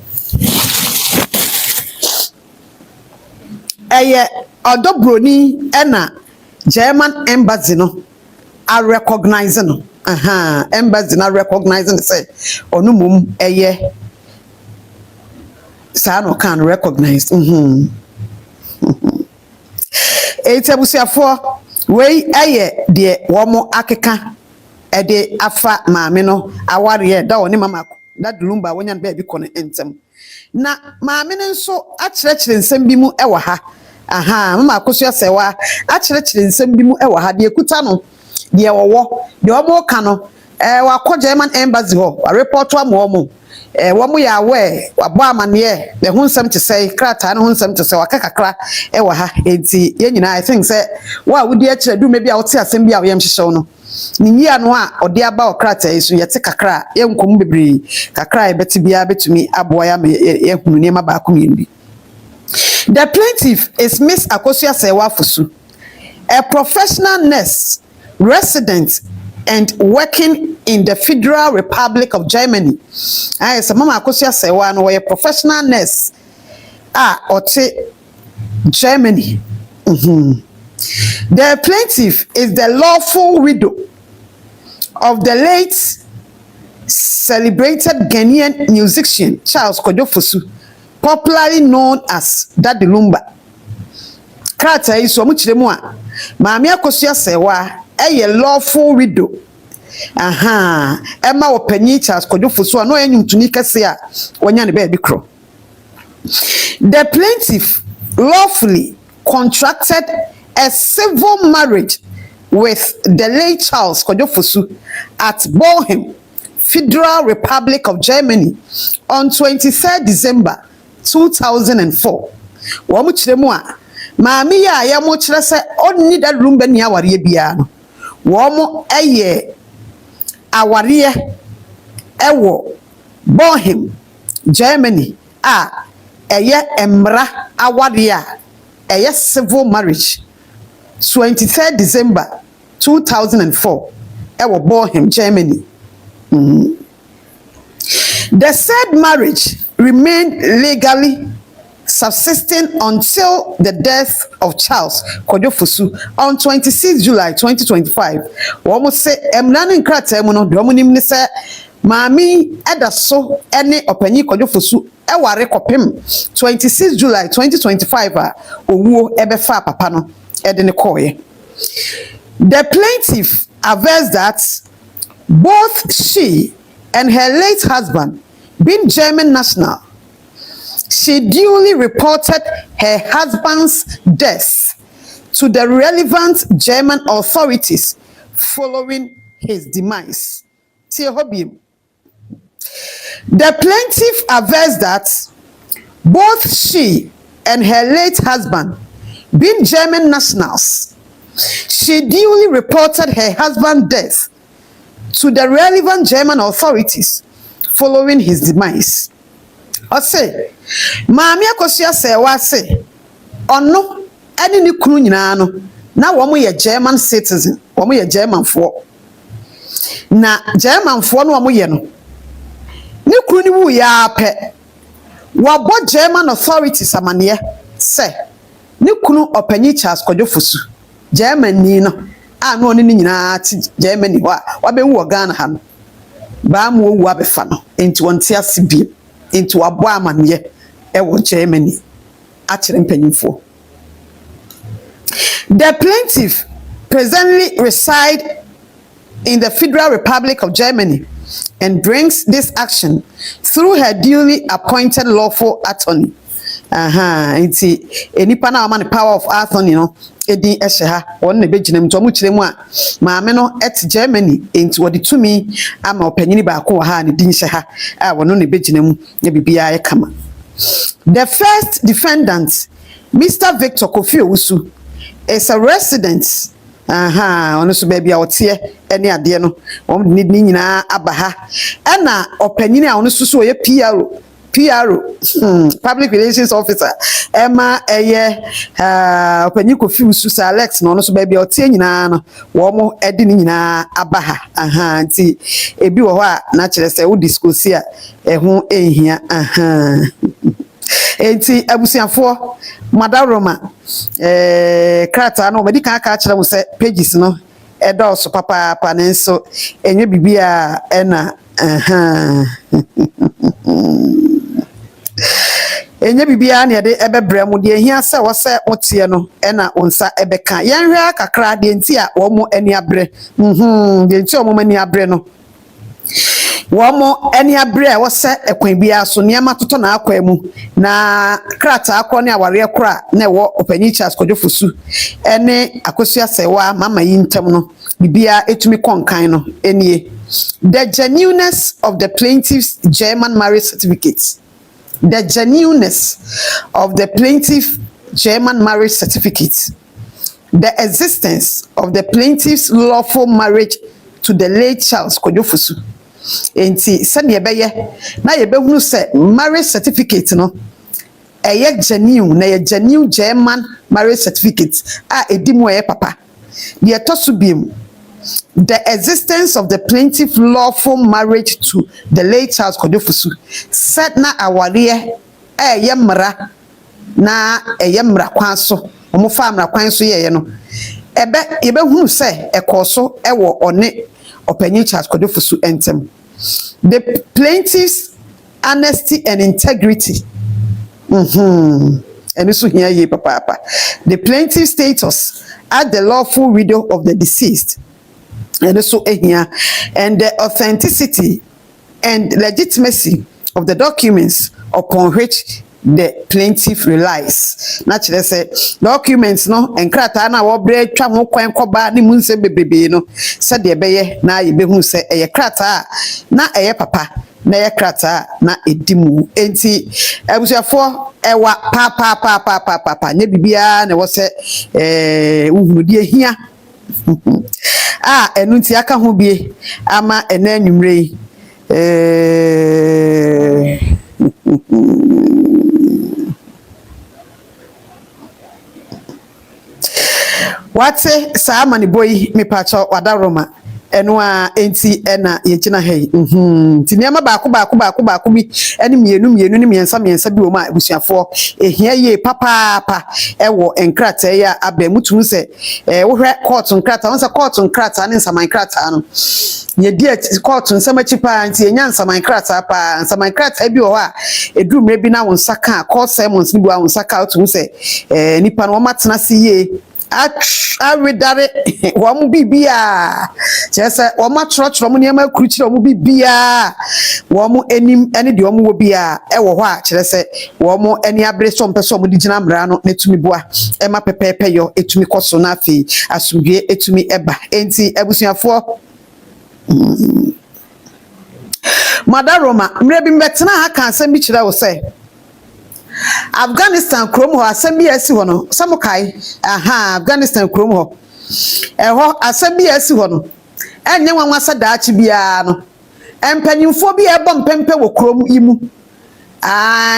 Odobroni ena German embassy no are recognizing no. Embassy na recognizing say onu mum sa no can recognize Abusuafo we de womo akeka de afa maame no aware da oni mama da Lumba wonya be bi ko no entem na maame no nso akyerɛkyerɛ nsɛm bi mu ɛwɔ ha mama Akosua Serwaa akyerɛkyerɛ nsɛm bi mu ɛwɔ ha de ekuta no de wowo de omo ka no wakɔ German embassy ho wa report wa mo womo ya we wa bo amane the ho nsɛm te sɛ krata no ho nsɛm te sɛ wakakakra ɛwɔ ha enti ye nyina I think sɛ wa wudi akyerɛ du me bi a wote asɛm bi a woyam hyehyɛw no ni yia no a ɔde aba o krata yi so yɛte kakra ye nkom bebre kakra e beti bia betumi aboa ya ye hunu ne ma ba ko mi bi. The plaintiff is Miss Akosua Serwaa Fusu, a professional nurse resident and working in the Federal Republic of Germany. So Mama Akosua Serwaa no a professional nurse ote Germany. The plaintiff is the lawful widow of the late celebrated Ghanaian musician Charles Kojo-Fosu, popularly known as Daddy Lumba. Krata iso mu kiremu a Maame Akosua Serwaa lawful widow. Emma opanyi Charles Kojo-Fosu no enyumtuni kese a wonya ne ba bi kro. The plaintiff lawfully contracted a civil marriage with the late Charles Kojo-Fosu at Bochum, Federal Republic of Germany on 23rd December 2004. Wamu kiremu a maami ya mo kire se onni da Lumba ni aware bia no wo aware ewo Bochum Germany emra aware civil marriage 23rd December 2004 ewo Bochum Germany. The said marriage remained legally subsisting until the death of Charles Kojo-Fosu on 26 July 2025. Womo se emrane nkrata mu no de omo nim ne se maami edaso ene opanyi Kojo-Fosu ware kopem 26 July 2025 owuo ebefa papa no ede ne koye. The plaintiff avers that both she and her late husband, being German national, she duly reported her husband's death to the relevant German authorities following his demise. The plaintiff avers that both she and her late husband, being German nationals, she duly reported her husband's death to the relevant German authorities following his demise. I say, Maame Akosua Serwaa say, ono ene ni kunu nyina no na wo mo ye German citizen, wo mo ye German fo. Na German fo no wo mo ye no. Ni kunu ni wu ya pe. Wo bo German authorities amane say, ni kunu opanyi Charles Kojo-Fosu, German ni no. No ni nyina ti Germany wa be wu Ghana ha no. Ba mo wu abefa no. Enti wonte asibie. Into abo amane ewo Germany akire mpanyimfo. The plaintiff presently reside in the Federal Republic of Germany and brings this action through her duly appointed lawful attorney. Inti enipa na ama the power of attorney no edi ehye ha won na begina mto mu kire mu a maame no et Germany enti wodi tumi ama opanyini ba ko ha ne din hye ha a wono na begina mu na bibia ye kama. The first defendant, Mr. Victor Kofi Owusu, is a resident ono so ba bia wote ene ade no won ni nyina abaha na opanyini a ono so ye public relations officer Emma opanyi Kofi Owusu Alex no so ba bia wote nyina no wo mo ede ni nyina abaha nti ebi wo ho a na kire se wo discuss a eho ehia enti abusiafo madaroma krata no medi kan aka kire mo se pages no edo so papa nenso enye bibia ena enye bibia na de ebebrɛ mu de ehia sɛ wɔsɛ otie no ena onsa ebeka yenhwɛ kakra de enti a wo mo ani abrɛ de enti o mo ani abrɛ no womo eni abre a wose ekwan bia so niam atoto na akwa mu na krata akọ ne aware kora na wo opanyi Charles Kojofosu ene Akosua Serwaa mama yintem no bibia etumi konkan no enie the genuineness of the plaintiff's German marriage certificate. The genuineness of the plaintiff's German marriage certificate. The existence of the plaintiff's lawful marriage to the late Charles Kojofosu. Enti sani ebeye na yebehunu se marriage certificate no genuine na genuine German marriage certificate a edimu papa de tosubiem the existence of the plaintiff lawful marriage to the late Charles Kojofosu said na aware mra na mra kwan so omo fa mra kwan so ye no yebehunu se ekoso ewo one opanyi Charles Kojofosu entem. The plaintiff's honesty and integrity. And this here ye papa. The plaintiff's status as the lawful widow of the deceased. And so here and the authenticity and legitimacy of the documents upon which the plaintiff relies. Naturally say documents no enkrata na wo bre twa ho kwan koba ni munse bebebe no se de beye na ye behu se eye krata na eye papa na ye krata na edimu enti abusuafo ewa pa ne bibia na wo se uhudie hia enu nti aka ho bie ama ena anwumre wate saa mani boy me pacho wadaroma eno a enti ena yegina hei ti niam baako bi eni mienu ni miensa bi o ma abusuafo ehia ye papa ewo enkrata ya aba mutum se wo hwe court nkrata won se court nkrata ne nsaman krata no ye die court nsamachi pa anti enya nsaman krata pa nsaman krata bi o ha edumre bi na won saka court sermons ni bi won saka otum se nipa no matena se ye awedare wo bibia chese wo matrotro mu niam akuruchire wo bibia wo mu enim ene de wo wo bia ewo ho a chese wo mu eni abre so mpeso mu digina mra no netumi boa e ma pepepe yo etumi koso na afi asumdue etumi eba enti abusuafo madaroma mre bi mbetena ha kan asem bi kire wo se Afghanistan krom ho asem asi ho no samukai Afghanistan krom ho eho asem asi ho no enye nwanwa sadaachi bia no empanyimfo bi ebom pempe wo krom imu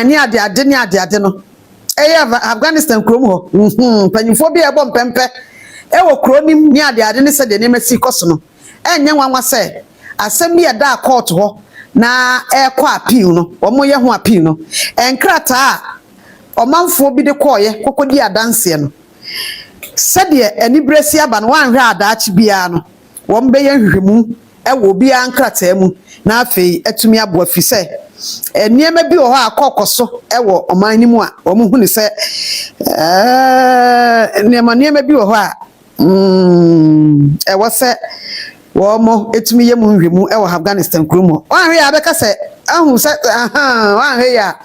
ni ade no Afghanistan krom ho empanyimfo bi ebom pempe wo kronim ni ade ne se de ne masi koso no enye nwanwa se asem bi da court ho na ekwa appeal no omo ye ho appeal no enkrata omanfo bi de koye kokodi adanse no sede enibresi aba no wanhwe adaachi bia no wombe ye hwehwemu ewo bia nkrata mu na afei etumi abo afise eniema bi wo ho akokoso ewo omanimu a omo hu ni se eniema bi wo ho a ewo se wo mo etumi ye mu nhwemu e wo Afghanistan krumo wan hwe ya beka se ahu se wan hwe ya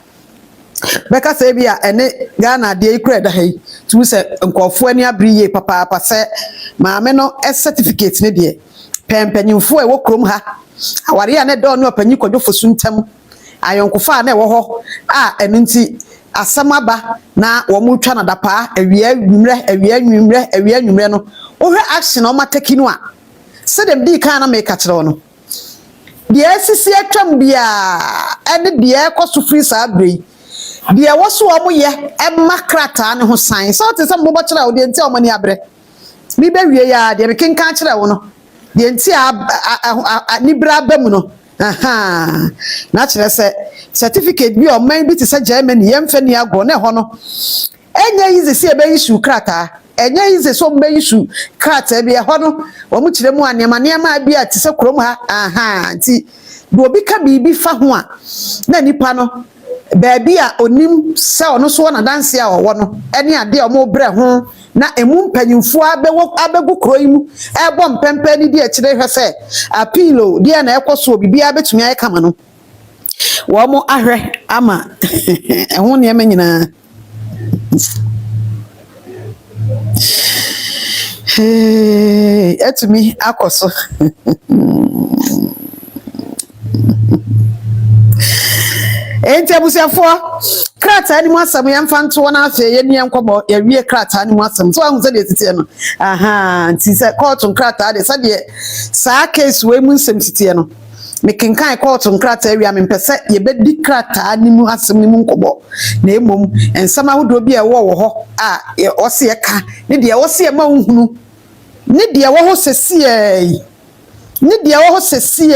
beka se bia ene Ghana de ikura da hai tu se nkofo ani abriye papa se maame no certificate ne de pempanyimfo e wo krom ha aware ya ne do no panyi kodwofo suntam ayonkofa na e wo ho enu nti Asemaba na wo mu twa na dapa awia nwumre no wo hwe action o mateki no a se dem di kan na make a kire no de asisi atwam bia ene de ekoso free sa brei de woso o mo ye emma krata ne ho san so te se mo bo kire wo de nti o mani abre mi be wie ya de kenkan kire wo no de nti ni bra ba mu no na kire se certificate bi o man bi te se Germany yemfa ni ago na ho no enya yize se be issue krata enya yize so mbe issue krata bi ho no wo mu kire mu anema bi a te se krom ha nti do obi ka bibi fa ho a na nipa no baabi a onim se ono so na danse a wo no ene ade o mo bre ho na emu mpanyimfo abegu kroimu ebo mpempe ni de akire hwe se apilo de na ekoso bibi abetumi ayekama no wo mo ahwe ama ehun ne nyina etumi akoso enti abusiafo krata ni mu asam yemfa nto na afa ye ni enkobo ye wie krata ni mu asam so ahu se de titie no nti se court krata de se de sa case we mu nsem titie no mekenkan court krata awia mempese ye bedi krata ni mu asam ni mu nkobo na emom ensama hodo bi e wo ho o se ye ka ne de wo se ye ma nhunu ne de wo ho sesi ni de wo ho sesi